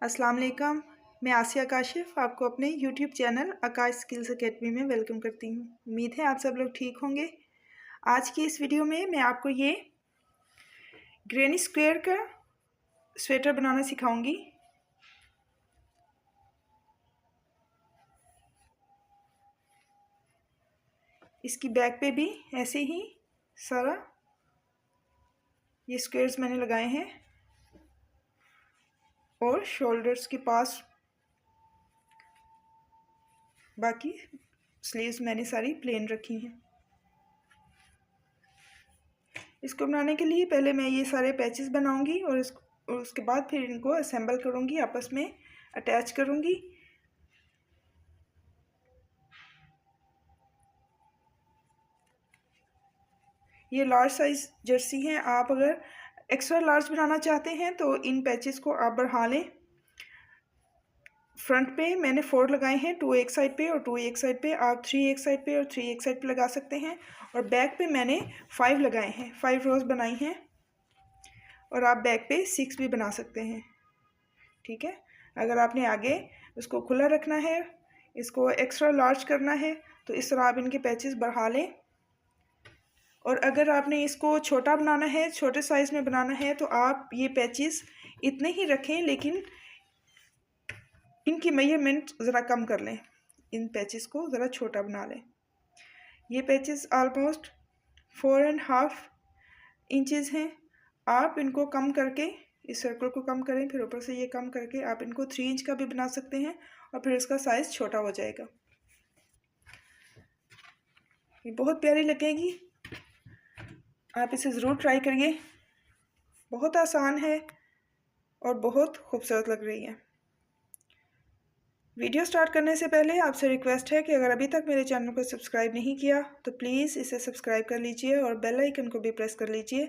अस्सलाम वालेकुम। मैं आसिया काशिफ आपको अपने यूट्यूब चैनल आकाश स्किल्स एकेडमी में वेलकम करती हूँ। उम्मीद है आप सब लोग ठीक होंगे। आज की इस वीडियो में मैं आपको ये ग्रैनी स्क्वायर का स्वेटर बनाना सिखाऊंगी। इसकी बैक पे भी ऐसे ही सारा ये स्क्वायर्स मैंने लगाए हैं और शोल्डर्स के पास बाकी स्लीव्स मैंने सारी प्लेन रखी हैं। इसको बनाने के लिए पहले मैं ये सारे पैचेस बनाऊंगी और उसके बाद फिर इनको असेंबल करूंगी, आपस में अटैच करूंगी। ये लार्ज साइज जर्सी हैं। आप अगर एक्स्ट्रा लार्ज बनाना चाहते हैं तो इन पैचेस को आप बढ़ा लें। फ्रंट पे मैंने 4 लगाए हैं, 2 एक साइड पे और 2 एक साइड पे। आप 3 एक साइड पे और 3 एक साइड पे लगा सकते हैं। और बैक पे मैंने 5 लगाए हैं, 5 रोज बनाई हैं। और आप बैक पे 6 भी बना सकते हैं, ठीक है। अगर आपने आगे उसको खुला रखना है, इसको एक्स्ट्रा लार्ज करना है, तो इस तरह आप इनके पैचेस बढ़ा लें। और अगर आपने इसको छोटा बनाना है, छोटे साइज़ में बनाना है, तो आप ये पैचेस इतने ही रखें, लेकिन इनकी मेजरमेंट ज़रा कम कर लें। इन पैचेस को ज़रा छोटा बना लें। ये पैचेस ऑलमोस्ट 4.5 इंचज़ हैं। आप इनको कम करके, इस सर्कल को कम करें, फिर ऊपर से ये कम करके आप इनको 3 इंच का भी बना सकते हैं और फिर इसका साइज़ छोटा हो जाएगा। ये बहुत प्यारी लगेगी, आप इसे ज़रूर ट्राई करिए। बहुत आसान है और बहुत खूबसूरत लग रही है। वीडियो स्टार्ट करने से पहले आपसे रिक्वेस्ट है कि अगर अभी तक मेरे चैनल को सब्सक्राइब नहीं किया तो प्लीज़ इसे सब्सक्राइब कर लीजिए और बेल आइकन को भी प्रेस कर लीजिए,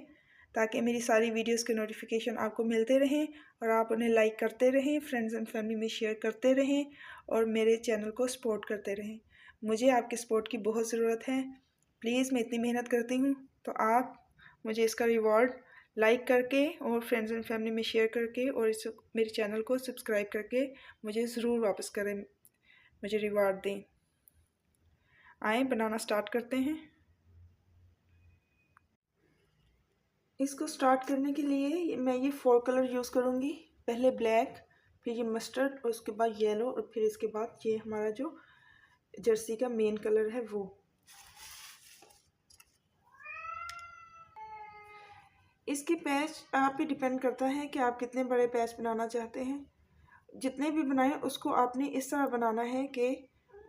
ताकि मेरी सारी वीडियोस के नोटिफिकेशन आपको मिलते रहें और आप उन्हें लाइक करते रहें, फ्रेंड्स एंड फैमिली में शेयर करते रहें और मेरे चैनल को सपोर्ट करते रहें। मुझे आपके सपोर्ट की बहुत ज़रूरत है। प्लीज़, मैं इतनी मेहनत करती हूँ, तो आप मुझे इसका रिवॉर्ड लाइक करके और फ्रेंड्स एंड फैमिली में शेयर करके और इस मेरे चैनल को सब्सक्राइब करके मुझे ज़रूर वापस करें, मुझे रिवॉर्ड दें। आए बनाना स्टार्ट करते हैं। इसको स्टार्ट करने के लिए मैं ये 4 कलर यूज़ करूँगी। पहले ब्लैक, फिर ये मस्टर्ड और उसके बाद येलो और फिर इसके बाद ये हमारा जो जर्सी का मेन कलर है वो। इसके पैच आप पे डिपेंड करता है कि आप कितने बड़े पैच बनाना चाहते हैं। जितने भी बनाएं उसको आपने इस तरह बनाना है कि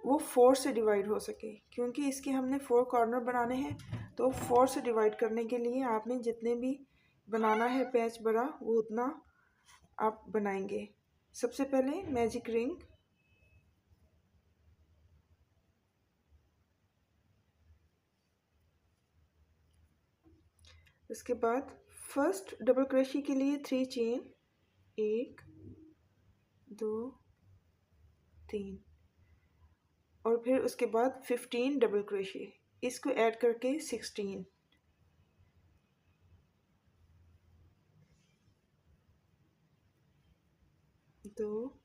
वो 4 से डिवाइड हो सके, क्योंकि इसके हमने 4 कॉर्नर बनाने हैं। तो 4 से डिवाइड करने के लिए आपने जितने भी बनाना है पैच बड़ा, वो उतना आप बनाएंगे। सबसे पहले मैजिक रिंग, उसके बाद फर्स्ट डबल क्रोशे के लिए 3 चेन, 1 2 3, और फिर उसके बाद 15 डबल क्रोशे, इसको ऐड करके 16, दो,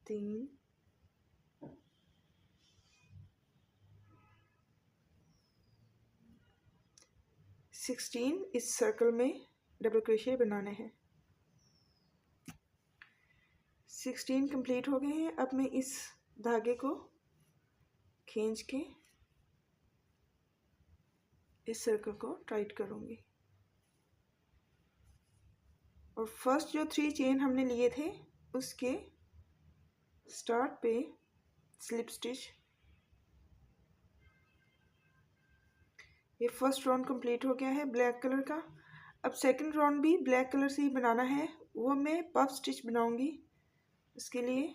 3, 16 इस सर्कल में डबल क्रोशे बनाने हैं। 16 कंप्लीट हो गए हैं। अब मैं इस धागे को खींच के इस सर्कल को टाइट करूंगी और फर्स्ट जो 3 चेन हमने लिए थे उसके स्टार्ट पे स्लिप स्टिच। ये फर्स्ट राउंड कंप्लीट हो गया है ब्लैक कलर का। अब सेकंड राउंड भी ब्लैक कलर से ही बनाना है, वो मैं पफ स्टिच बनाऊंगी। इसके लिए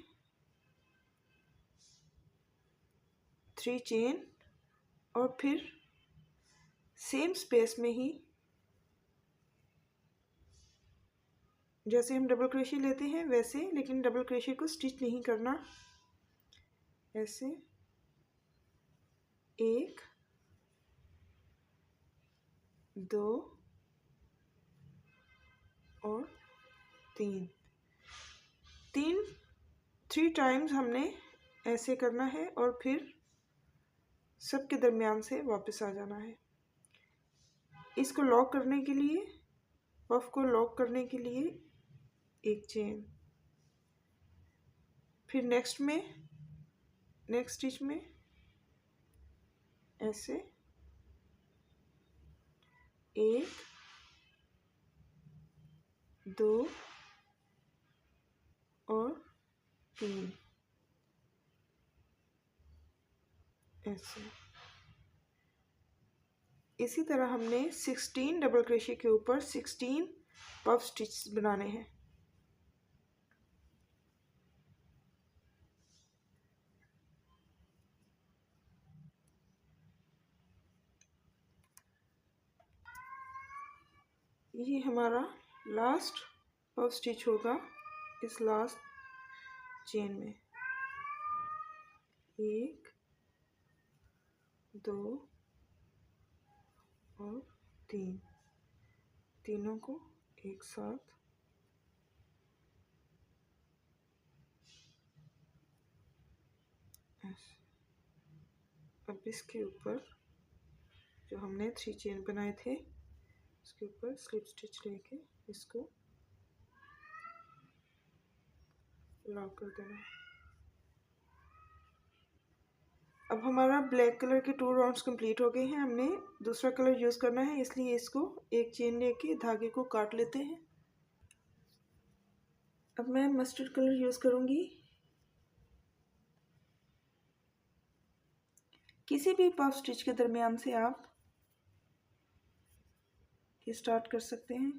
3 चेन और फिर सेम स्पेस में ही जैसे हम डबल क्रोशे लेते हैं वैसे, लेकिन डबल क्रोशे को स्टिच नहीं करना। ऐसे 1 2 और 3 3 टाइम्स हमने ऐसे करना है और फिर सबके दरमियान से वापस आ जाना है। इसको लॉक करने के लिए, पफ को लॉक करने के लिए एक चेन, फिर नेक्स्ट स्टिच में ऐसे 1 2 और 3 ऐसे। इसी तरह हमने 16 डबल क्रोशे के ऊपर 16 पफ स्टिच बनाने हैं। ये हमारा लास्ट पफ स्टिच होगा इस लास्ट चेन में। 1 2 और 3, तीनों को एक साथ ऐसे। अब इसके ऊपर जो हमने 3 चेन बनाए थे उसके ऊपर स्लिप स्टिच लेके इसको लॉक कर देना। अब हमारा ब्लैक कलर के 2 राउंड्स कंप्लीट हो गए हैं। हमने दूसरा कलर यूज़ करना है, इसलिए इसको एक चेन लेके धागे को काट लेते हैं। अब मैं मस्टर्ड कलर यूज़ करूँगी। किसी भी पफ स्टिच के दरमियान से आप ये स्टार्ट कर सकते हैं।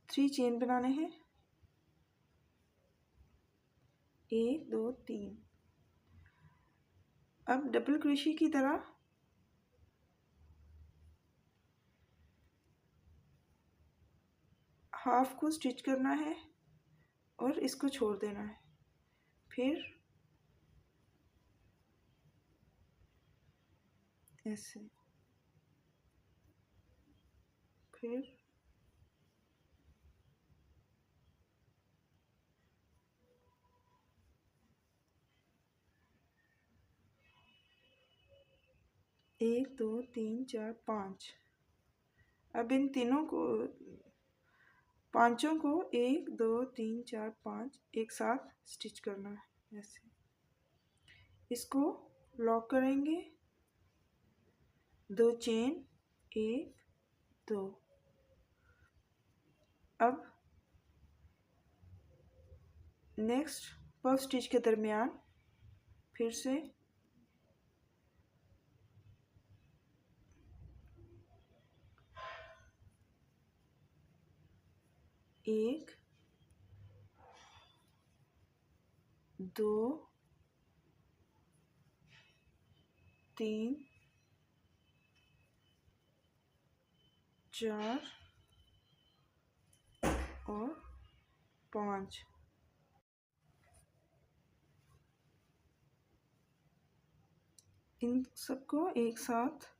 थ्री चेन बनाने हैं, 1 2 3। अब डबल क्रोशे की तरह हाफ को स्टिच करना है और इसको छोड़ देना है। फिर ऐसे, फिर एक 2 3 4 5। अब इन तीनों को, पांचों को 1 2 3 4 5 एक साथ स्टिच करना है ऐसे। इसको लॉक करेंगे, 2 चेन 1 2। अब नेक्स्ट पफ स्टिच के दरमियान फिर से 1 2 3 4 और 5। इन सबको एक साथ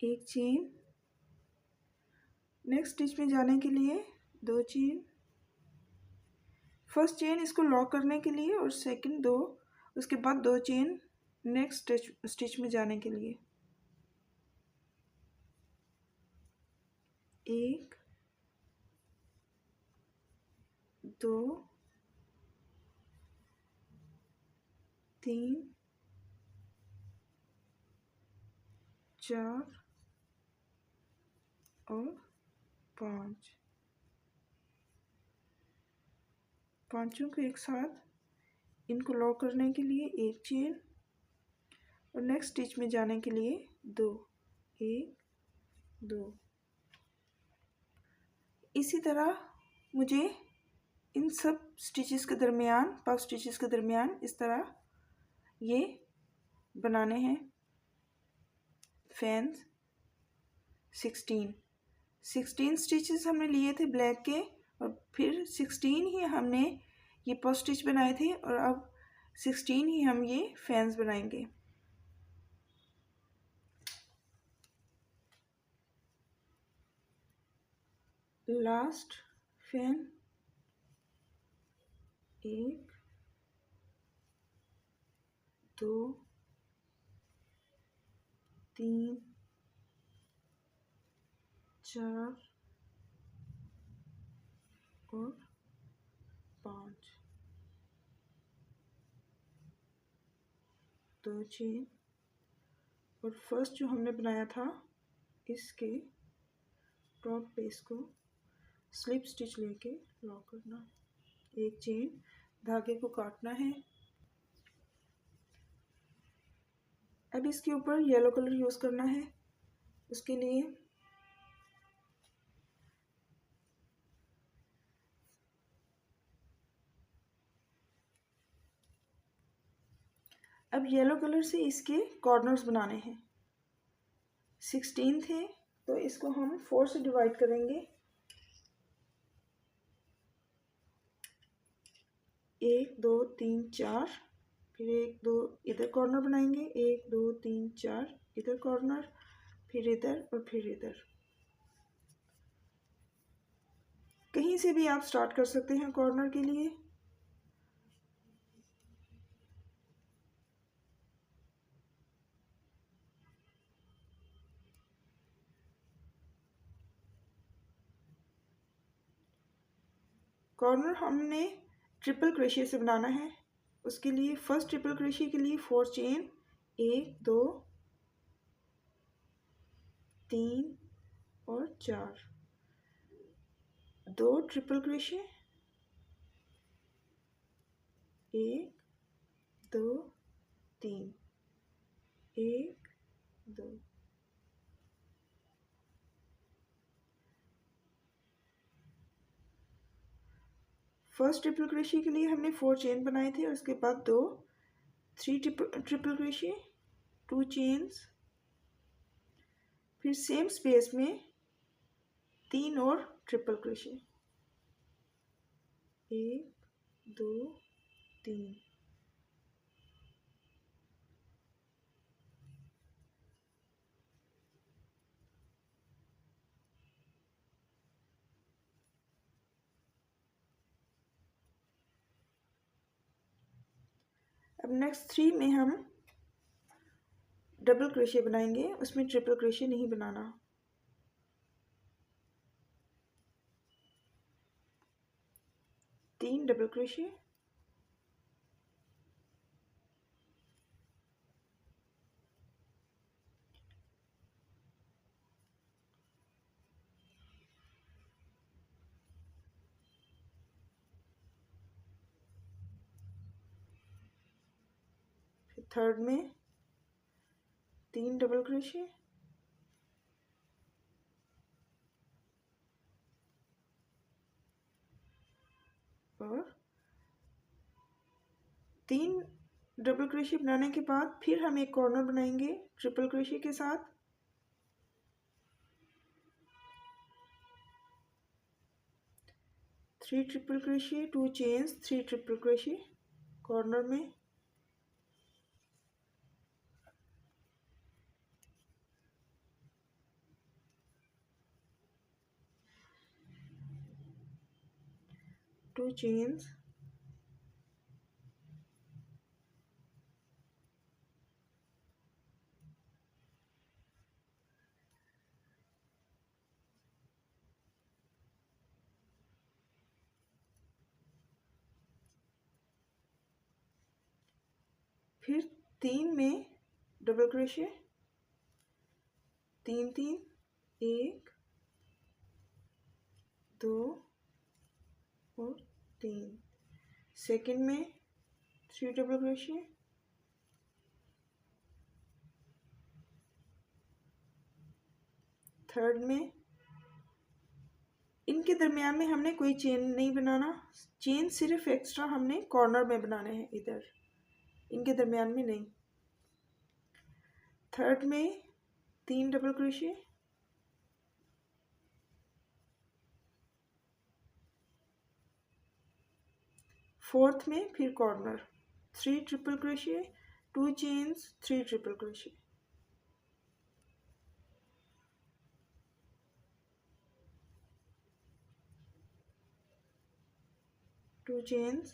एक चेन, नेक्स्ट स्टिच में जाने के लिए 2 चेन, फर्स्ट चेन इसको लॉक करने के लिए और सेकंड 2, उसके बाद 2 चेन नेक्स्ट स्टिच में जाने के लिए। 1 2 3 4 और 5। पांचों को एक साथ इनको लॉक करने के लिए एक चेन और नेक्स्ट स्टिच में जाने के लिए 2, 1 2। इसी तरह मुझे इन सब स्टिचेस के दरमियान, पफ स्टिचेस के दरमियान इस तरह ये बनाने हैं फैंस। 16 स्टिचेस हमने लिए थे ब्लैक के, और फिर 16 ही हमने ये पफ स्टिच बनाए थे, और अब 16 ही हम ये फैंस बनाएंगे। लास्ट फैन 1 2 3 4 और 5, 2 चेन, और फर्स्ट जो हमने बनाया था इसके टॉप पे इसको स्लिप स्टिच लेके लॉक करना, 1 चेन, धागे को काटना है। अब इसके ऊपर येलो कलर यूज़ करना है। उसके लिए अब येलो कलर से इसके कॉर्नर्स बनाने हैं। 16 थे तो इसको हम 4 से डिवाइड करेंगे। 1 2 3 4, फिर 1 2 इधर कॉर्नर बनाएंगे, 1 2 3 4 इधर कॉर्नर, फिर इधर और फिर इधर। कहीं से भी आप स्टार्ट कर सकते हैं कॉर्नर के लिए। कॉर्नर हमने ट्रिपल क्रोशिया से बनाना है। उसके लिए फर्स्ट ट्रिपल क्रोशिया के लिए 4 चेन, 1 2 3 और 4, 2 triple crochet, 1 2 3, 1 2। First triple crochet के लिए हमने 4 चेन बनाए थे, और उसके बाद 3 ट्रिपल क्रोशिया, 2 चेन्स, फिर सेम स्पेस में 3 और ट्रिपल क्रोशिया, 1 2 3। अब नेक्स्ट 3 में हम डबल क्रोशिया बनाएंगे, उसमें ट्रिपल क्रोशिया नहीं बनाना। तीन डबल क्रोशिया, फिर थर्ड में 3 डबल क्रोशिया, और 3 डबल क्रोशिया बनाने के बाद फिर हम एक कॉर्नर बनाएंगे ट्रिपल क्रोशिया के साथ। Three triple crochet, 2 chains, 3 triple crochet corner में, टू चेन्स, फिर 3 में डबल क्रोशिया, 3 3, 1 2 और 3। सेकंड में 3 डबल क्रोशिया, थर्ड में इनके दरमियान में हमने कोई चेन नहीं बनाना, चेन सिर्फ एक्स्ट्रा हमने कॉर्नर में बनाने हैं, इधर इनके दरमियान में नहीं। थर्ड में 3 डबल क्रोशे, फोर्थ में फिर corner 3 triple crochet, 2 chains, 3 triple crochet, to chains,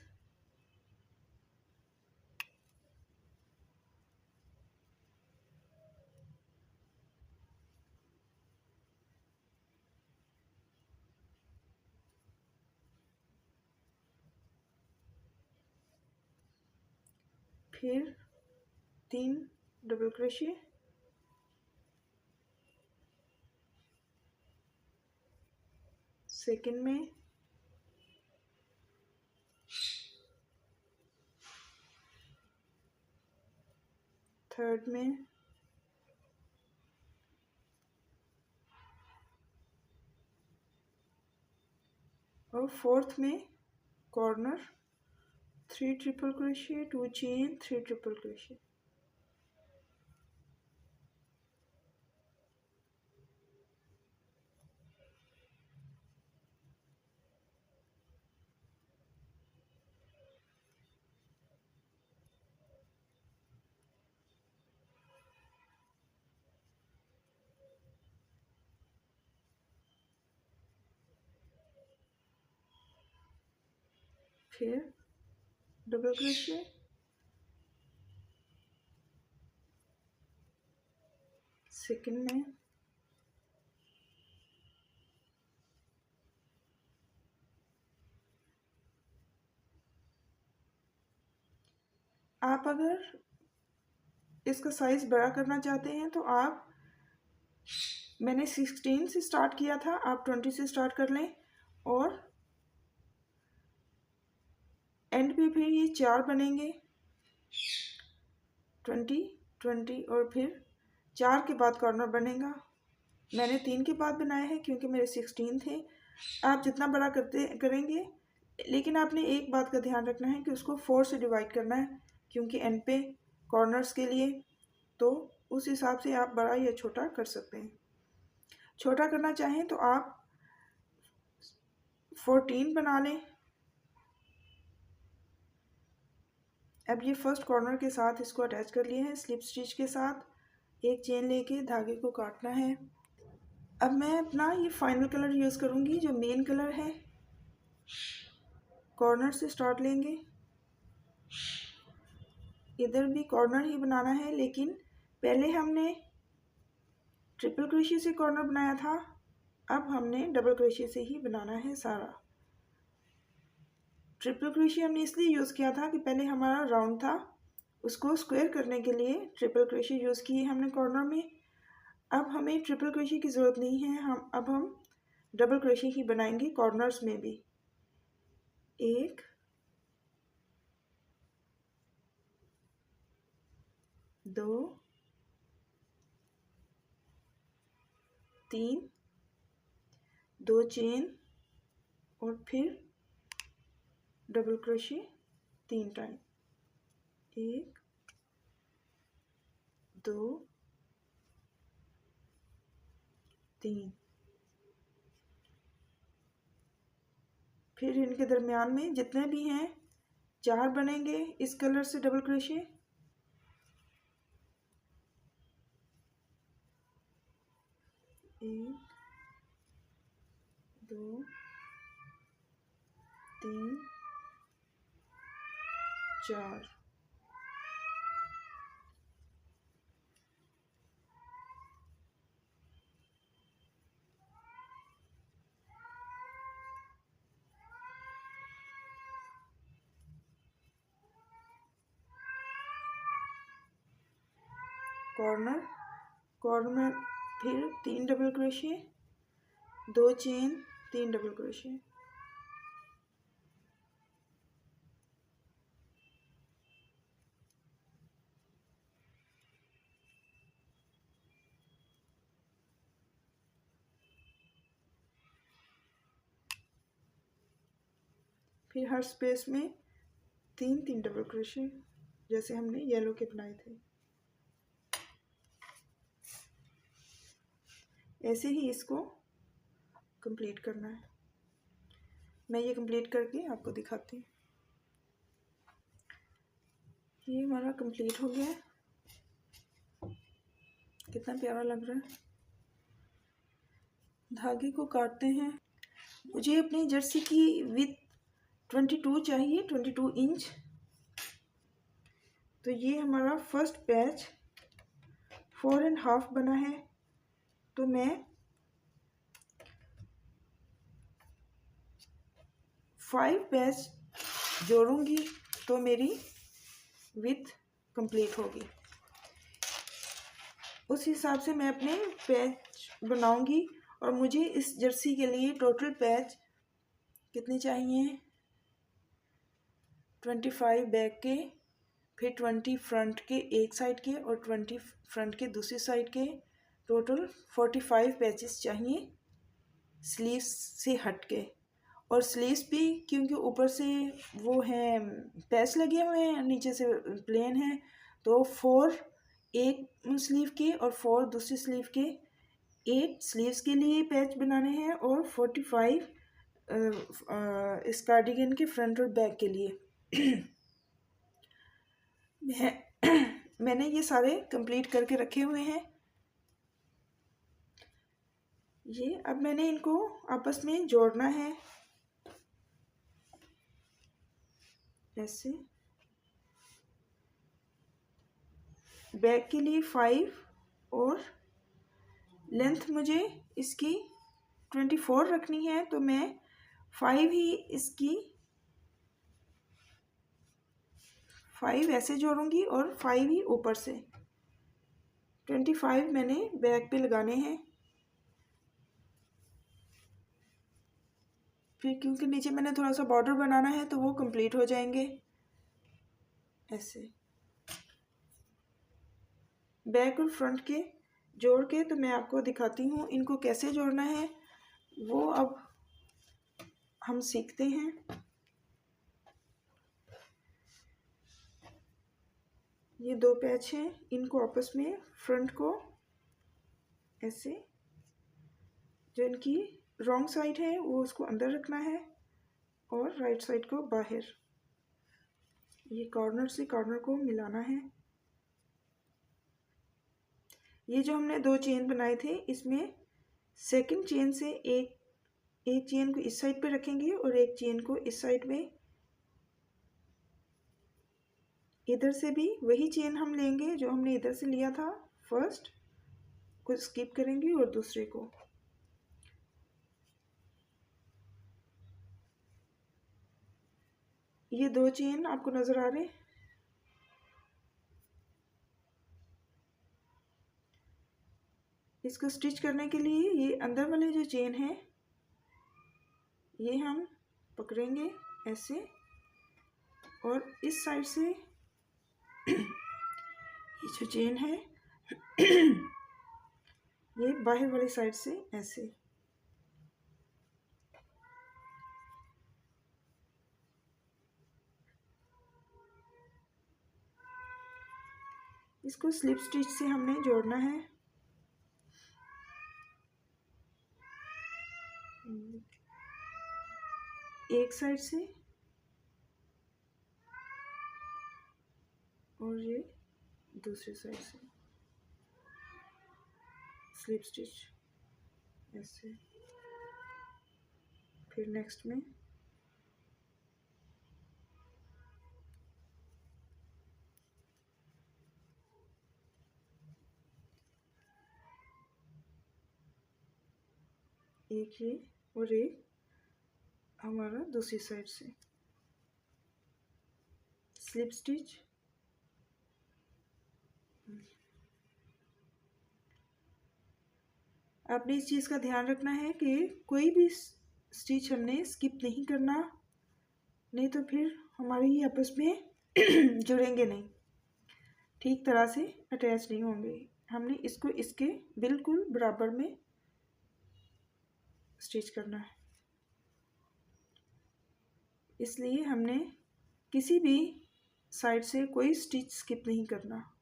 फिर 3 डबल क्रोशे, सेकंड में थर्ड में और फोर्थ में corner 3 triple crochet, 2 chain, 3 triple crochet, फिर डबल क्रोशे, सेकंड में आप अगर इसका साइज़ बड़ा करना चाहते हैं तो आप, मैंने 16 से स्टार्ट किया था, आप 20 से स्टार्ट कर लें और एंड पे फिर ये 4 बनेंगे, 20 20 और फिर 4 के बाद कॉर्नर बनेगा। मैंने 3 के बाद बनाया है क्योंकि मेरे 16 थे। आप जितना बड़ा करेंगे, लेकिन आपने एक बात का ध्यान रखना है कि उसको 4 से डिवाइड करना है क्योंकि एंड पे कॉर्नर्स के लिए, तो उस हिसाब से आप बड़ा या छोटा कर सकते हैं। छोटा करना चाहें तो आप 14 बना लें। अब ये फर्स्ट कॉर्नर के साथ इसको अटैच कर लिए हैं स्लिप स्टिच के साथ। एक चेन लेके धागे को काटना है। अब मैं अपना ये फाइनल कलर यूज़ करूँगी जो मेन कलर है। कॉर्नर से स्टार्ट लेंगे, इधर भी कॉर्नर ही बनाना है, लेकिन पहले हमने ट्रिपल क्रोशे से कॉर्नर बनाया था, अब हमने डबल क्रोशे से ही बनाना है सारा। ट्रिपल क्रोशे हमने इसलिए यूज़ किया था कि पहले हमारा राउंड था, उसको स्क्वायर करने के लिए ट्रिपल क्रोशे यूज़ किए हमने कॉर्नर में। अब हमें ट्रिपल क्रोशे की ज़रूरत नहीं है, हम डबल क्रोशे ही बनाएंगे कॉर्नर्स में भी। 1 2 3 2 चेन और फिर डबल क्रोशे 3 टाइम, 1 2 3। फिर इनके दरमियान में जितने भी हैं 4 बनेंगे इस कलर से डबल क्रोशे। 1 2 3 4। कॉर्नर कॉर्नर फिर 3 double crochet, 2 chain, 3 double crochet, फिर हर स्पेस में 3 डबल क्रोशे जैसे हमने येलो के बनाए थे। ऐसे ही इसको कंप्लीट करना है। मैं ये कंप्लीट करके आपको दिखाती हूँ। ये हमारा कंप्लीट हो गया है। कितना प्यारा लग रहा है। धागे को काटते हैं। मुझे अपनी जर्सी की विड्थ 22 चाहिए, 22 इंच। तो ये हमारा फर्स्ट पैच 4.5 बना है। तो मैं 5 पैच जोड़ूंगी तो मेरी विड्थ कंप्लीट होगी। उस हिसाब से मैं अपने पैच बनाऊंगी। और मुझे इस जर्सी के लिए टोटल पैच कितने चाहिए, 25 बैक के, फिर 20 फ्रंट के एक साइड के और 20 फ्रंट के दूसरी साइड के, टोटल 45 पैचेस चाहिए स्लीव्स से हट के। और स्लीव्स भी क्योंकि ऊपर से वो हैं पैच लगे हुए हैं, नीचे से प्लेन है, तो 4 एक स्लीव के और 4 दूसरी स्लीव के, 8 स्लीव्स के लिए पैच बनाने हैं और 45 इस कार्डिगन के फ्रंट और बैक के लिए। मैंने ये सारे कंप्लीट करके रखे हुए हैं। ये अब मैंने इनको आपस में जोड़ना है ऐसे। बैक के लिए 5 और लेंथ मुझे इसकी 24 रखनी है, तो मैं 5 ही इसकी 5 ऐसे जोड़ूंगी और 5 ही ऊपर से। 25 मैंने बैक पे लगाने हैं। फिर क्योंकि नीचे मैंने थोड़ा सा बॉर्डर बनाना है तो वो कंप्लीट हो जाएंगे ऐसे। बैक और फ्रंट के जोड़ के तो मैं आपको दिखाती हूँ इनको कैसे जोड़ना है, वो अब हम सीखते हैं। ये 2 पैच हैं, इनको आपस में फ्रंट को ऐसे, जो इनकी रॉन्ग साइड है वो उसको अंदर रखना है और राइट साइड को बाहर। ये कॉर्नर से कॉर्नर को मिलाना है। ये जो हमने 2 चेन बनाए थे, इसमें सेकंड चेन से एक चेन को इस साइड पे रखेंगे और एक चेन को इस साइड में। इधर से भी वही चेन हम लेंगे जो हमने इधर से लिया था, फर्स्ट को स्किप करेंगे और दूसरे को। ये 2 चेन आपको नजर आ रहे, इसको स्टिच करने के लिए ये अंदर वाले जो चेन है ये हम पकड़ेंगे ऐसे, और इस साइड से ये जो चेन है ये बाहर वाली साइड से ऐसे। इसको स्लिप स्टिच से हमने जोड़ना है। एक साइड से और ये दूसरी साइड से स्लिप स्टिच ऐसे। फिर नेक्स्ट में एक ये और एक हमारा दूसरी साइड से स्लिप स्टिच। आपने इस चीज़ का ध्यान रखना है कि कोई भी स्टिच हमने स्किप नहीं करना, नहीं तो फिर हमारे ये आपस में जुड़ेंगे नहीं, ठीक तरह से अटैच नहीं होंगे। हमने इसको इसके बिल्कुल बराबर में स्टिच करना है। इसलिए हमने किसी भी साइड से कोई स्टिच स्किप नहीं करना।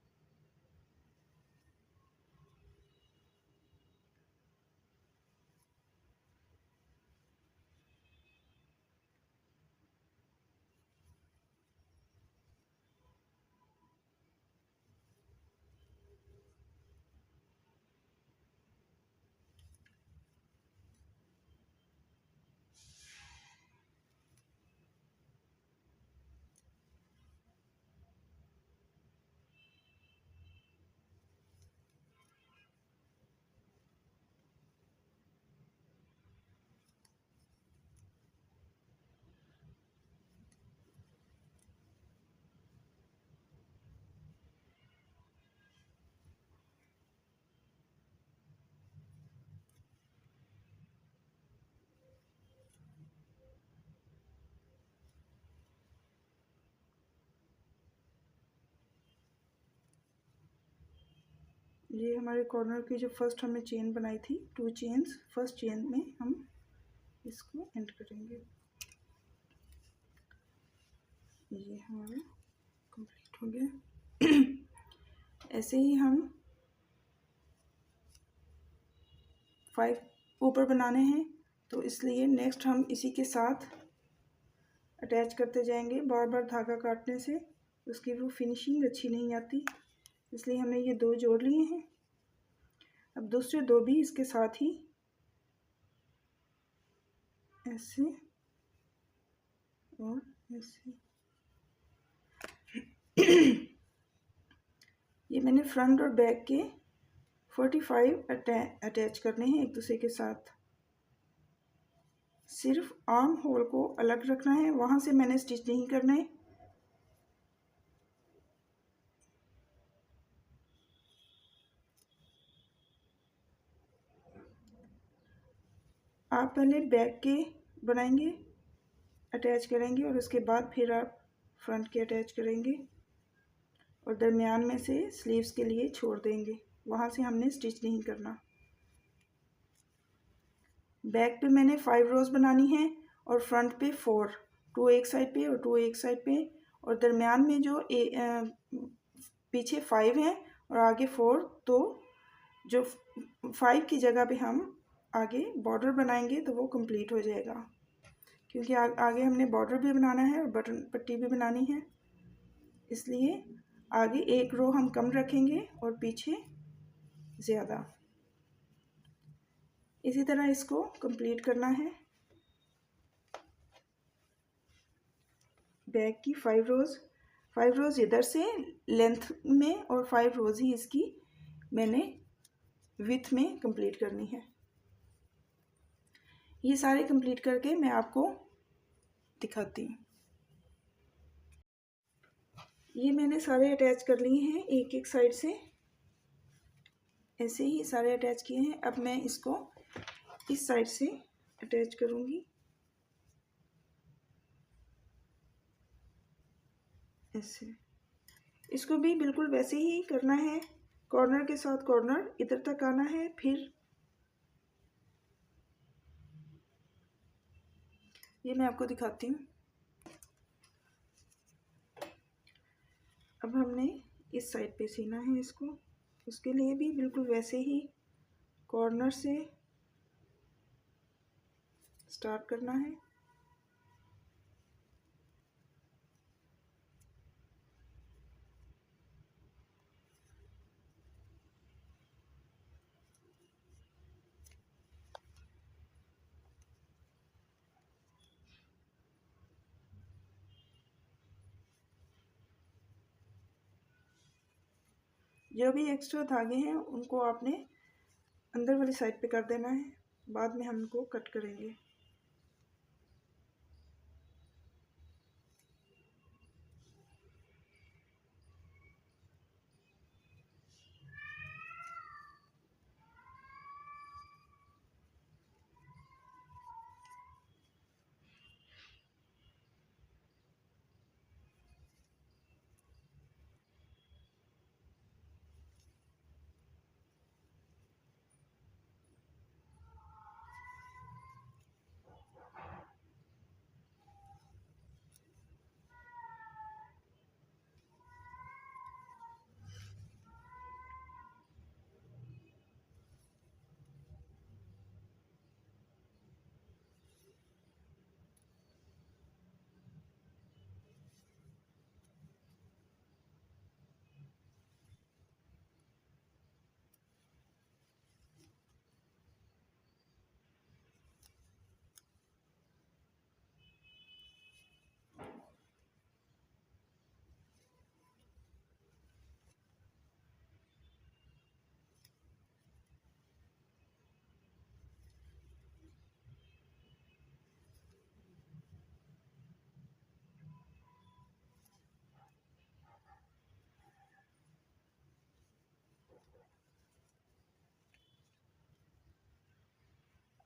ये हमारे कॉर्नर की जो फर्स्ट हमने चेन बनाई थी, 2 चेन्स, फर्स्ट चेन में हम इसको एंड करेंगे। ये हमारा कंप्लीट हो गया। ऐसे ही हम 5 ऊपर बनाने हैं, तो इसलिए नेक्स्ट हम इसी के साथ अटैच करते जाएंगे। बार बार धागा काटने से उसकी वो फिनिशिंग अच्छी नहीं आती, इसलिए हमने ये 2 जोड़ लिए हैं। अब दूसरे 2 भी इसके साथ ही ऐसे और ऐसे। ये मैंने फ्रंट और बैक के 45 अटैच करने हैं एक दूसरे के साथ। सिर्फ आर्म होल को अलग रखना है, वहाँ से मैंने स्टिच नहीं करना है। आप पहले बैक के बनाएंगे, अटैच करेंगे, और उसके बाद फिर आप फ्रंट के अटैच करेंगे और दरमियान में से स्लीव्स के लिए छोड़ देंगे, वहाँ से हमने स्टिच नहीं करना। बैक पे मैंने 5 रोज बनानी है और फ्रंट पे 4, 2 एक साइड पे और 2 एक साइड पे, और दरमियान में जो पीछे 5 हैं और आगे 4, तो जो 5 की जगह पे हम आगे बॉर्डर बनाएंगे तो वो कंप्लीट हो जाएगा, क्योंकि आगे हमने बॉर्डर भी बनाना है और बटन पट्टी भी बनानी है, इसलिए आगे एक रो हम कम रखेंगे और पीछे ज़्यादा। इसी तरह इसको कंप्लीट करना है। बैक की 5 रोज इधर से लेंथ में और 5 रोज ही इसकी मैंने विड्थ में कंप्लीट करनी है। ये सारे कंप्लीट करके मैं आपको दिखाती हूँ। ये मैंने सारे अटैच कर लिए हैं एक एक साइड से, ऐसे ही सारे अटैच किए हैं। अब मैं इसको इस साइड से अटैच करूँगी, ऐसे। इसको भी बिल्कुल वैसे ही करना है, कॉर्नर के साथ कॉर्नर इधर तक आना है। फिर ये मैं आपको दिखाती हूँ। अब हमने इस साइड पे सीना है इसको, उसके लिए भी बिल्कुल वैसे ही कॉर्नर से स्टार्ट करना है। जो भी एक्स्ट्रा धागे हैं उनको आपने अंदर वाली साइड पे कर देना है, बाद में हम उनको कट करेंगे।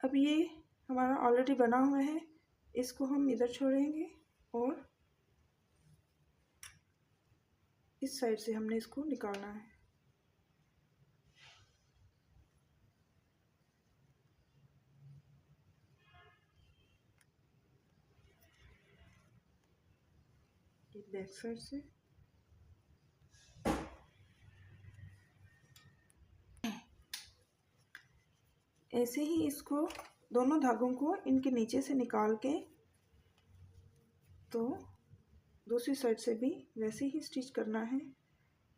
अब ये हमारा ऑलरेडी बना हुआ है, इसको हम इधर छोड़ेंगे और इस साइड से हमने इसको निकालना है। बैक साइड से ऐसे ही इसको दोनों धागों को इनके नीचे से निकाल के तो दूसरी साइड से भी वैसे ही स्टिच करना है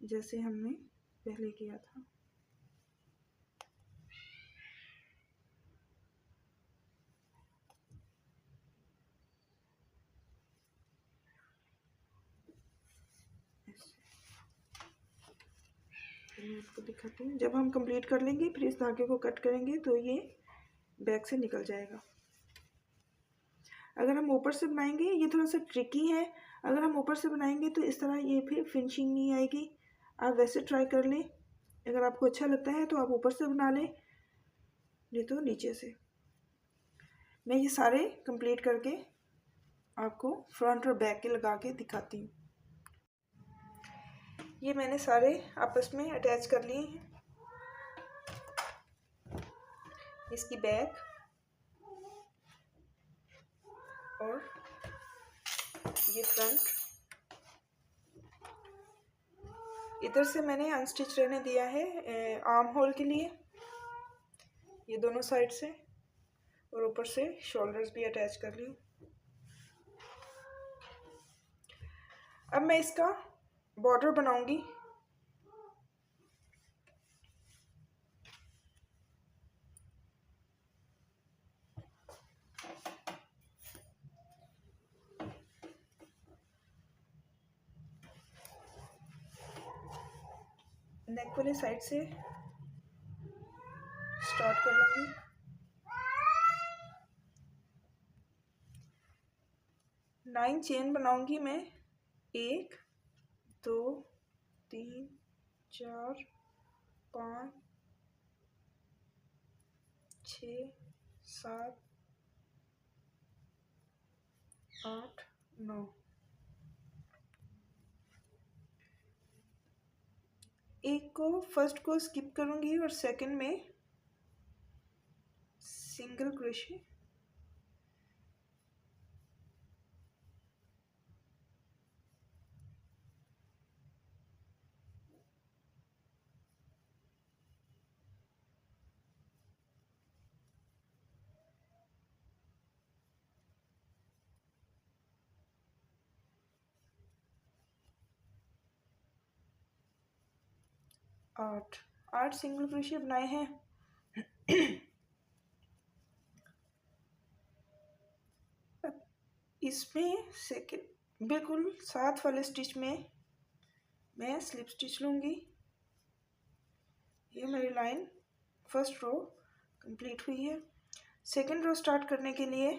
जैसे हमने पहले किया था। मैं आपको दिखाती हूँ। जब हम कंप्लीट कर लेंगे फिर इस धागे को कट करेंगे तो ये बैक से निकल जाएगा। अगर हम ऊपर से बनाएंगे, ये थोड़ा सा ट्रिकी है, अगर हम ऊपर से बनाएंगे तो इस तरह ये फिर फिनिशिंग नहीं आएगी। आप वैसे ट्राई कर लें, अगर आपको अच्छा लगता है तो आप ऊपर से बना लें, नहीं तो नीचे से। मैं ये सारे कंप्लीट करके आपको फ्रंट और बैक के लगा के दिखाती हूँ। ये मैंने सारे आपस में अटैच कर लिए हैं। इसकी बैक और ये फ्रंट। इधर से मैंने अनस्टिच रहने दिया है आर्म होल के लिए, ये दोनों साइड से, और ऊपर से शोल्डर्स भी अटैच कर ली। अब मैं इसका बॉर्डर बनाऊंगी। नेक वाले साइड से स्टार्ट कर लूँगी। नाइन चेन बनाऊंगी मैं, 1 2 3 4 5 6 7 8 9। एक को फर्स्ट को स्किप करूंगी और सेकंड में सिंगल क्रोशे, आठ सिंगल क्रोशे बनाए हैं। इसमें सेकंड बिल्कुल साथ वाले स्टिच में मैं स्लिप स्टिच लूँगी। ये मेरी लाइन फर्स्ट रो कंप्लीट हुई है। सेकंड रो स्टार्ट करने के लिए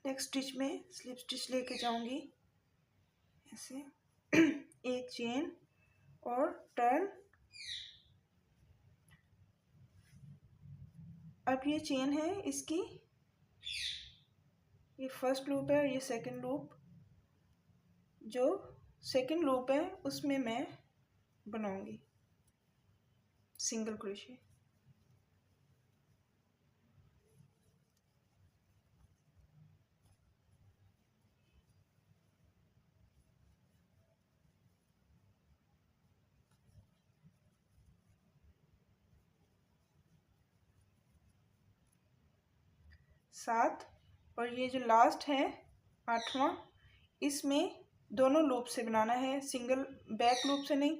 नेक्स्ट स्टिच में स्लिप स्टिच लेके जाऊँगी ऐसे। एक चेन और टर्न। अब ये चेन है इसकी, ये फर्स्ट लूप है और ये सेकंड लूप, जो सेकंड लूप है उसमें मैं बनाऊंगी सिंगल क्रोशे। सात, और ये जो लास्ट है 8वां, इसमें दोनों लूप से बनाना है, सिंगल बैक लूप से नहीं,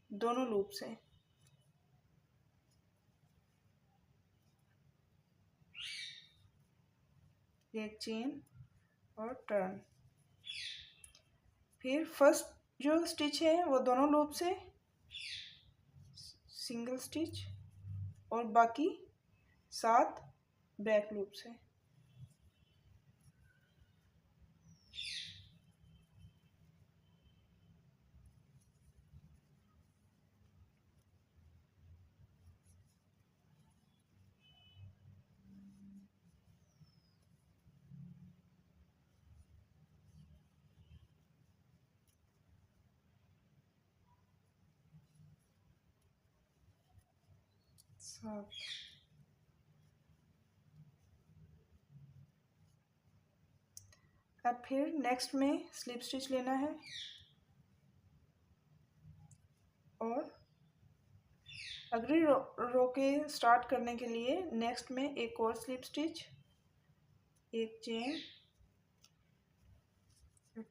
दोनों लूप से। एक चेन और टर्न। फिर फर्स्ट जो स्टिच है वो दोनों लूप से सिंगल स्टिच, और बाकी 7 बैक लूप से। 7। अब फिर नेक्स्ट में स्लिप स्टिच लेना है और अगली रो के स्टार्ट करने के लिए नेक्स्ट में एक और स्लिप स्टिच, एक चेन,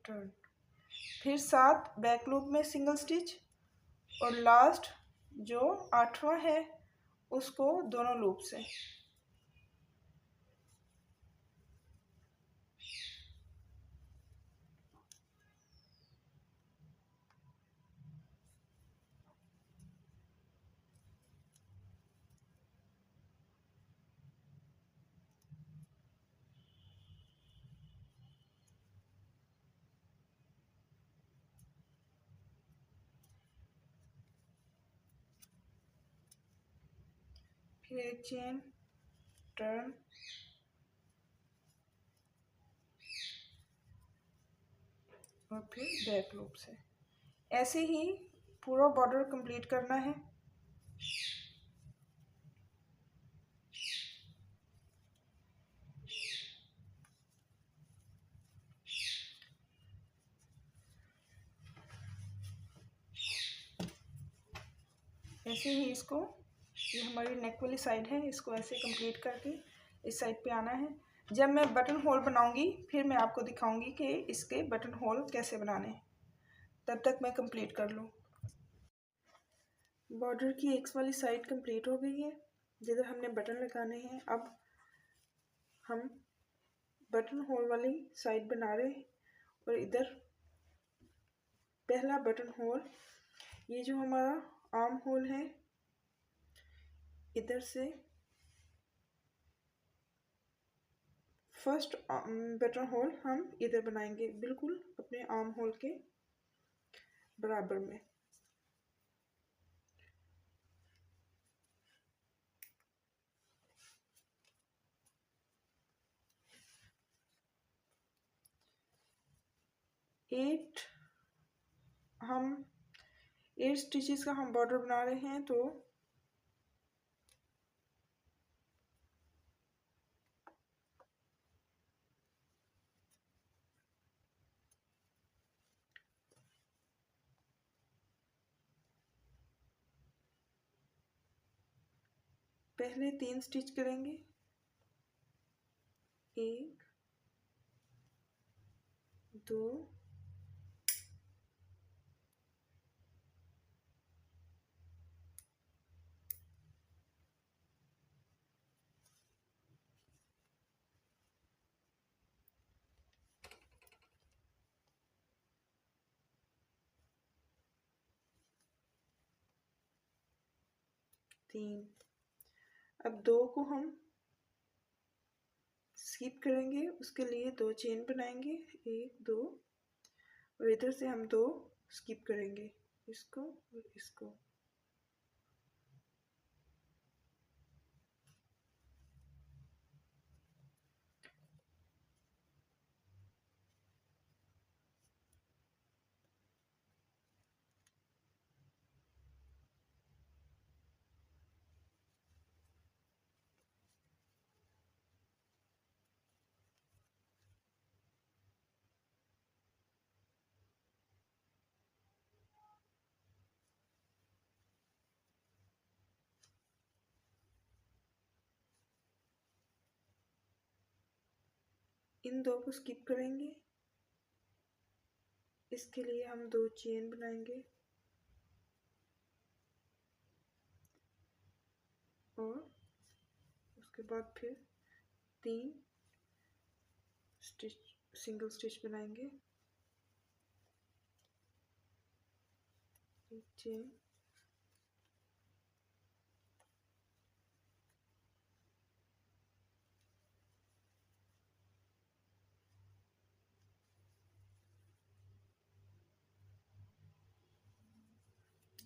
टर्न, फिर 7 बैक लूप में सिंगल स्टिच और लास्ट जो 8वां है उसको दोनों लूप से। फिर एक चेन, टर्न, और फिर बैक लूप से। ऐसे ही पूरा बॉर्डर कंप्लीट करना है। ऐसे ही इसको, ये हमारी नेक वाली साइड है, इसको ऐसे कंप्लीट करके इस साइड पे आना है। जब मैं बटन होल बनाऊंगी फिर मैं आपको दिखाऊंगी कि इसके बटन होल कैसे बनाने हैं। तब तक मैं कंप्लीट कर लूँ। बॉर्डर की एक्स वाली साइड कंप्लीट हो गई है, जिधर हमने बटन लगाने हैं। अब हम बटन होल वाली साइड बना रहे हैं और इधर पहला बटन होल, ये जो हमारा आर्म होल है, इधर से फर्स्ट बटन होल हम इधर बनाएंगे, बिल्कुल अपने आर्म होल के बराबर में। हम 8 स्टिचेस का हम बॉर्डर बना रहे हैं, तो पहले 3 स्टिच करेंगे, 1 2 3। अब 2 को हम स्किप करेंगे, उसके लिए 2 चेन बनाएंगे, 1 2, और इधर से हम 2 स्किप करेंगे, इसको और इसको। इन 2 को स्किप करेंगे, इसके लिए हम 2 चेन बनाएंगे और उसके बाद फिर 3 स्टिच, सिंगल स्टिच बनाएंगे, एक चेन,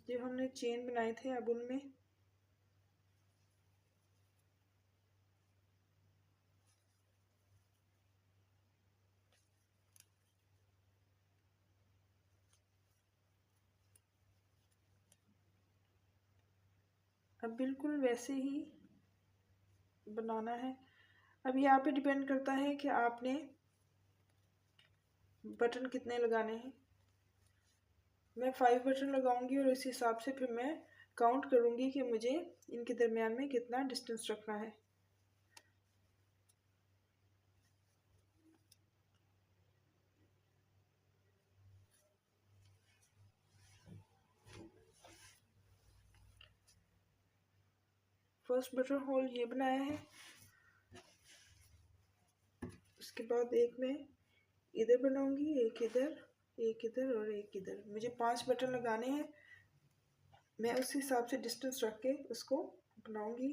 जो हमने चेन बनाए थे अब उनमें अब बिल्कुल वैसे ही बनाना है। अब यहाँ पे डिपेंड करता है कि आपने बटन कितने लगाने हैं। मैं 5 बटन लगाऊंगी और इस हिसाब से फिर मैं काउंट करूंगी कि मुझे इनके दरमियान में कितना डिस्टेंस रखना है। फर्स्ट बटन होल ये बनाया है, उसके बाद एक मैं इधर बनाऊंगी, एक इधर और एक इधर। मुझे 5 बटन लगाने हैं। मैं उस हिसाब से डिस्टेंस रख के उसको बनाऊंगी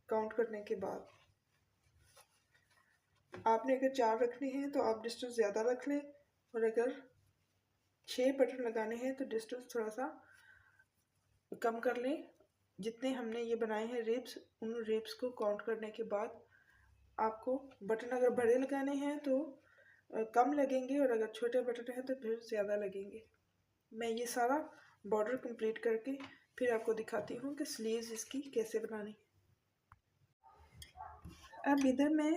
काउंट करने के बाद। आपने अगर 4 रखने हैं तो आप डिस्टेंस ज़्यादा रख लें, और अगर 6 बटन लगाने हैं तो डिस्टेंस थोड़ा सा कम कर लें। जितने हमने ये बनाए हैं रिब्स, उन रिब्स को काउंट करने के बाद आपको बटन अगर बड़े लगाने हैं तो कम लगेंगे, और अगर छोटे बटन हैं तो फिर ज़्यादा लगेंगे। मैं ये सारा बॉर्डर कंप्लीट करके फिर आपको दिखाती हूँ कि स्लीव्स इसकी कैसे बनानी। अब इधर मैं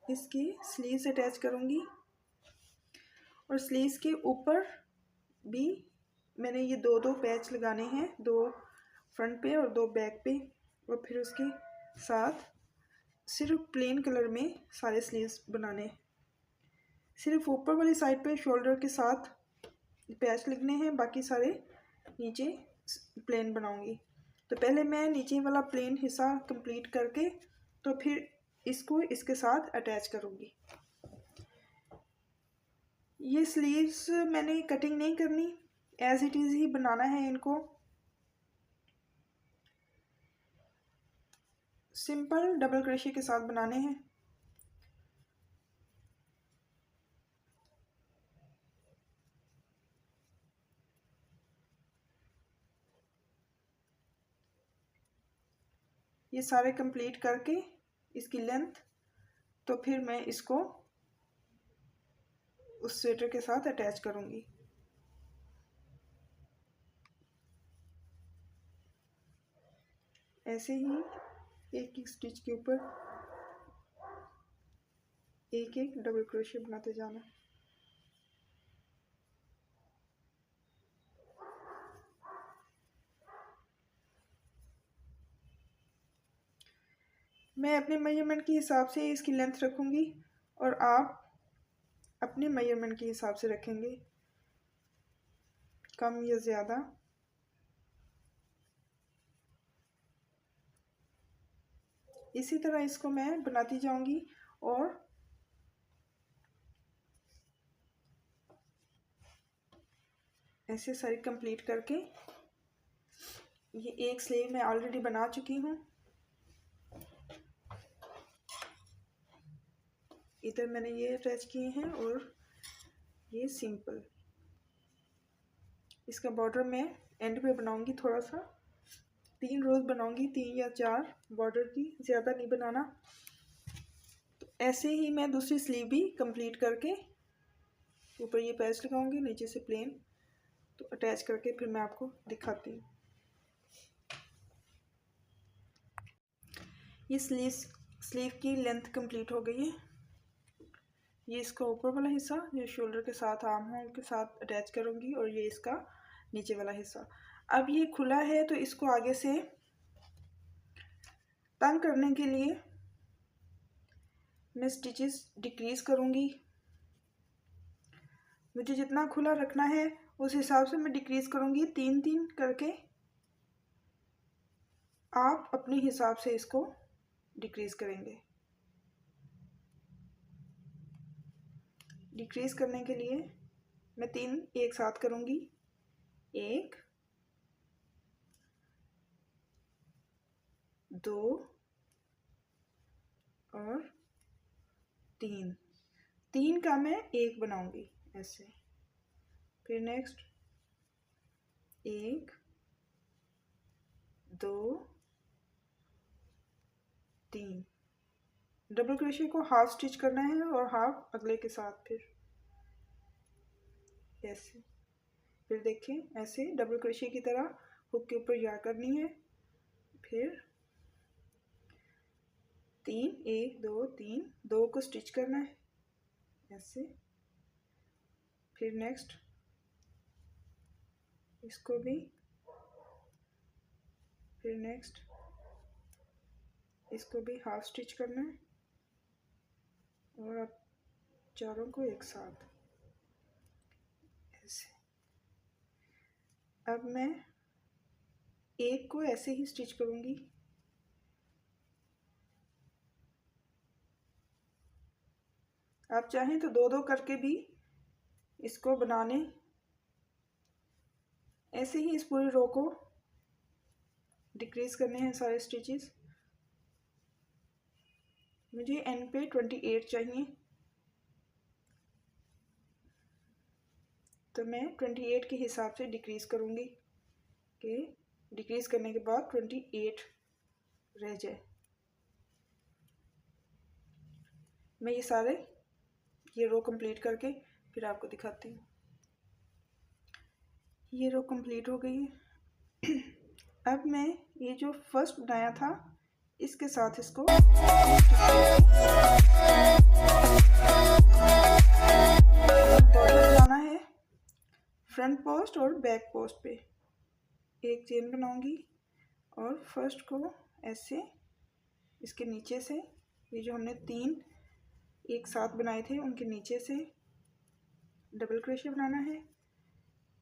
इसकी स्लीव्स अटैच करूँगी, और स्लीव्स के ऊपर भी मैंने ये दो दो पैच लगाने हैं, 2 फ्रंट पे और 2 बैक पे। और फिर उसके साथ सिर्फ प्लेन कलर में सारे स्लीव्स बनाने हैं। सिर्फ ऊपर वाली साइड पे शोल्डर के साथ पैच लगने हैं, बाकी सारे नीचे प्लेन बनाऊंगी। तो पहले मैं नीचे वाला प्लेन हिस्सा कंप्लीट करके तो फिर इसको इसके साथ अटैच करूँगी। ये स्लीव्स मैंने कटिंग नहीं करनी, एज इट इज़ ही बनाना है इनको। सिंपल डबल क्रोशे के साथ बनाने हैं। ये सारे कंप्लीट करके इसकी लेंथ, तो फिर मैं इसको उस स्वेटर के साथ अटैच करूँगी। ऐसे ही एक एक स्टिच के ऊपर एक एक डबल क्रोशे बनाते जाना। मैं अपने मेजरमेंट के हिसाब से इसकी लेंथ रखूँगी, और आप अपने मेजरमेंट के हिसाब से रखेंगे, कम या ज़्यादा। इसी तरह इसको मैं बनाती जाऊंगी, और ऐसे सारी कंप्लीट करके ये एक स्लीव मैं ऑलरेडी बना चुकी हूँ। इधर मैंने ये अटैच किए हैं, और ये सिंपल। इसका बॉर्डर मैं एंड पे बनाऊंगी, थोड़ा सा 3 रोज बनाऊंगी, 3 या 4 बॉर्डर की, ज़्यादा नहीं बनाना। तो ऐसे ही मैं दूसरी स्लीव भी कंप्लीट करके ऊपर ये पैच लगाऊंगी, नीचे से प्लेन, तो अटैच करके फिर मैं आपको दिखाती हूँ। ये स्लीव की लेंथ कंप्लीट हो गई है। ये इसका ऊपर वाला हिस्सा जो शोल्डर के साथ आर्म होल के साथ अटैच करूँगी, और ये इसका नीचे वाला हिस्सा। अब ये खुला है तो इसको आगे से तंग करने के लिए मैं स्टिचेस डिक्रीज करूँगी। मुझे जितना खुला रखना है उस हिसाब से मैं डिक्रीज करूँगी, 3-3 करके। आप अपने हिसाब से इसको डिक्रीज करेंगे। डिक्रीज करने के लिए मैं 3 एक साथ करूँगी, 1 2 और 3 का मैं 1 बनाऊंगी ऐसे। फिर नेक्स्ट 1 2 3 डबल क्रोशे को हाफ स्टिच करना है, और हाफ अगले के साथ फिर ऐसे। फिर देखिए ऐसे डबल क्रोशे की तरह हुक के ऊपर या करनी है, फिर 3, 1 2 3, 2 को स्टिच करना है ऐसे। फिर नेक्स्ट इसको भी, फिर नेक्स्ट इसको भी हाफ स्टिच करना है और अब चारों को एक साथ ऐसे। अब मैं एक को ऐसे ही स्टिच करूंगी, आप चाहें तो 2-2 करके भी इसको बना लें। ऐसे ही इस पूरी रो को डिक्रीज करने हैं सारे स्टिचेस। मुझे एंड पे 28 चाहिए, तो मैं 28 के हिसाब से डिक्रीज करूँगी कि डिक्रीज करने के बाद 28 रह जाए। मैं ये रो कंप्लीट करके फिर आपको दिखाती हूँ। ये रो कंप्लीट हो गई है। अब मैं ये जो फर्स्ट बनाया था इसके साथ इसको बॉर्डर बनाना है। फ्रंट पोस्ट और बैक पोस्ट पे एक चेन बनाऊंगी और फर्स्ट को ऐसे इसके नीचे से, ये जो हमने 3 एक साथ बनाए थे उनके नीचे से डबल क्रोशे बनाना है।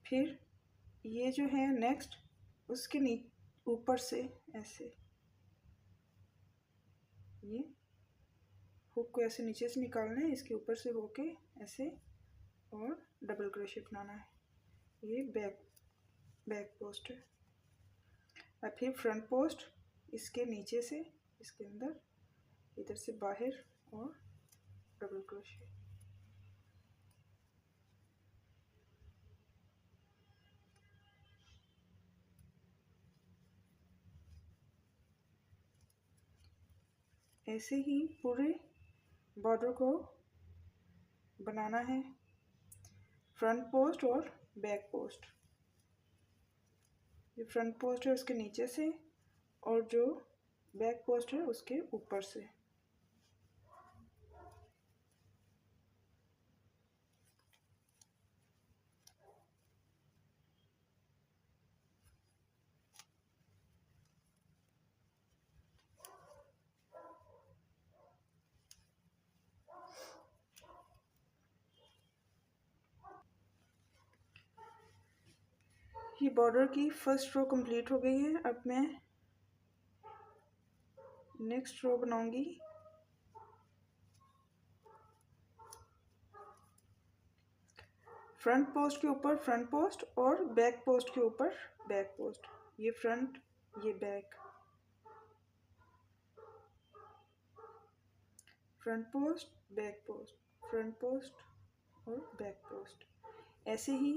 फिर ये जो है नेक्स्ट उसके ऊपर से ऐसे ये हुक को ऐसे नीचे से निकालना है, इसके ऊपर से होके ऐसे और डबल क्रोशे बनाना है। ये बैक पोस्ट है। और फिर फ्रंट पोस्ट इसके नीचे से इसके अंदर, इधर से बाहर और डबल क्रोशे। ऐसे ही पूरे बॉर्डर को बनाना है, फ्रंट पोस्ट और बैक पोस्ट। ये फ्रंट पोस्ट है उसके नीचे से और जो बैक पोस्ट है उसके ऊपर से। ये बॉर्डर की फर्स्ट रो कंप्लीट हो गई है। अब मैं नेक्स्ट रो बनाऊंगी। फ्रंट पोस्ट के ऊपर फ्रंट पोस्ट और बैक पोस्ट के ऊपर बैक पोस्ट। ये फ्रंट ये back, front post back post, front post और बैक पोस्ट, ऐसे ही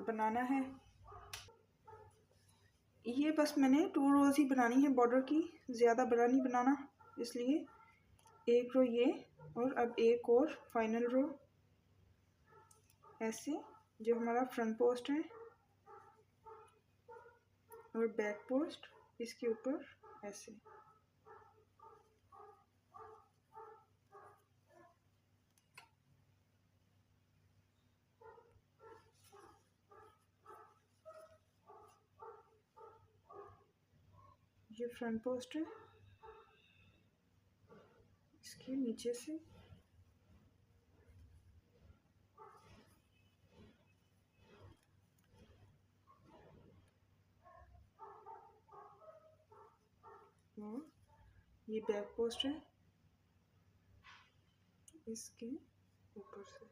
बनाना है। ये बस मैंने 2 रोज ही बनानी है बॉर्डर की, ज़्यादा बड़ा नहीं बनाना, इसलिए एक रो ये और अब एक और फाइनल रो ऐसे, जो हमारा फ्रंट पोस्ट है और बैक पोस्ट इसके ऊपर ऐसे। ये फ्रंट पोस्ट है, इसके नीचे से और ये बैक पोस्ट है इसके ऊपर से।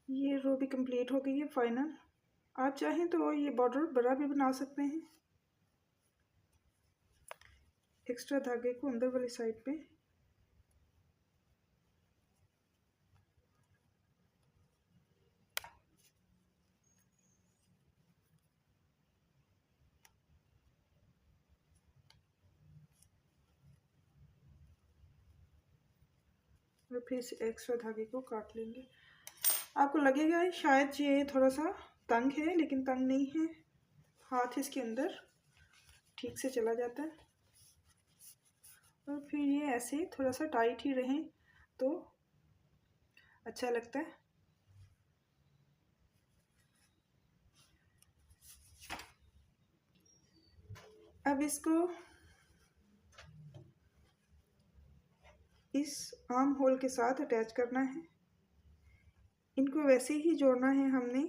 ये रो भी कंप्लीट हो गई है फाइनल। आप चाहें तो ये बॉर्डर बड़ा भी बना सकते हैं। एक्स्ट्रा धागे को अंदर वाली साइड पे और फिर इस एक्स्ट्रा धागे को काट लेंगे। आपको लगेगा शायद ये थोड़ा सा तंग है, लेकिन तंग नहीं है, हाथ इसके अंदर ठीक से चला जाता है। और फिर ये ऐसे थोड़ा सा टाइट ही रहे तो अच्छा लगता है। अब इसको इस आर्म होल के साथ अटैच करना है। इनको वैसे ही जोड़ना है हमने।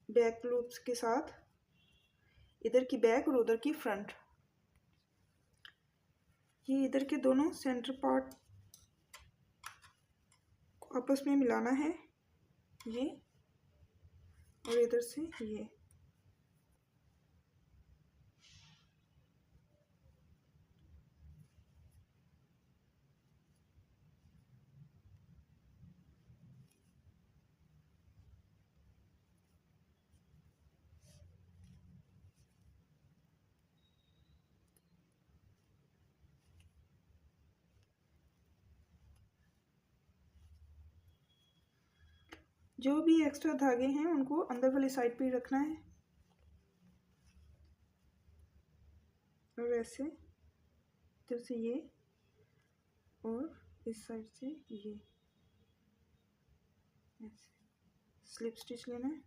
बैक लूप्स के साथ, इधर की बैक और उधर की फ्रंट। ये इधर के दोनों सेंटर पार्ट को आपस में मिलाना है, ये और इधर से ये। जो भी एक्स्ट्रा धागे हैं उनको अंदर वाली साइड पे ही रखना है और ऐसे इधर से ये और इस साइड से ये ऐसे स्लिप स्टिच लेना है।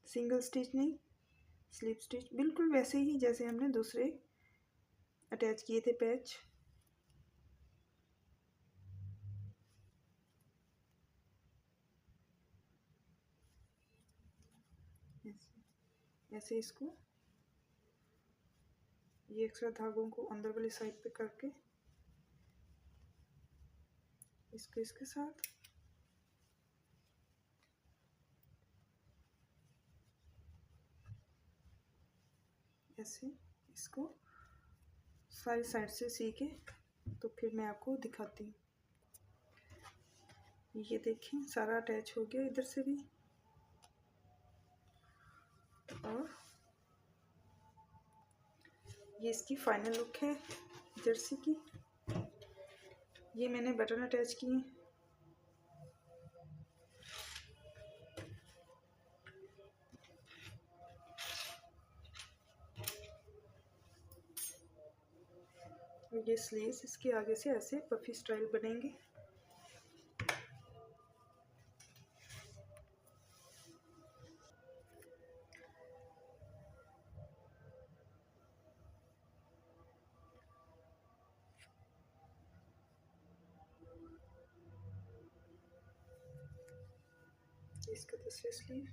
सिंगल स्टिच नहीं, स्लिप स्टिच, बिल्कुल वैसे ही जैसे हमने दूसरे अटैच किए थे पैच। ऐसे इसको ये एक्स्ट्रा धागों को अंदर वाली साइड पे करके इसको इसके साथ ऐसे इसको सारी साइड से सी के, तो फिर मैं आपको दिखाती हूँ। ये देखें सारा अटैच हो गया इधर से भी। और ये इसकी फाइनल लुक है जर्सी की। ये मैंने बटन अटैच किए। और ये स्लीव्स इसके आगे से ऐसे पफी स्टाइल बनेंगे। इसका दूसरा स्लीव,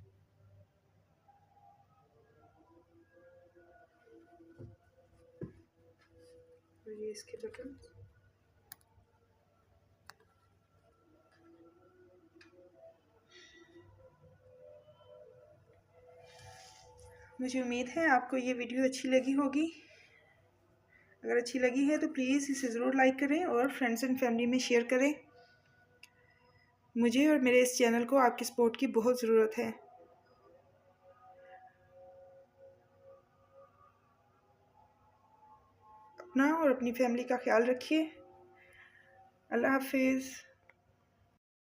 और ये इसके बटन। मुझे उम्मीद है आपको ये वीडियो अच्छी लगी होगी। अगर अच्छी लगी है तो प्लीज़ इसे ज़रूर लाइक करें और फ्रेंड्स एंड फैमिली में शेयर करें। मुझे और मेरे इस चैनल को आपकी सपोर्ट की बहुत ज़रूरत है। अपना और अपनी फैमिली का ख्याल रखिए। अल्लाह हाफिज़।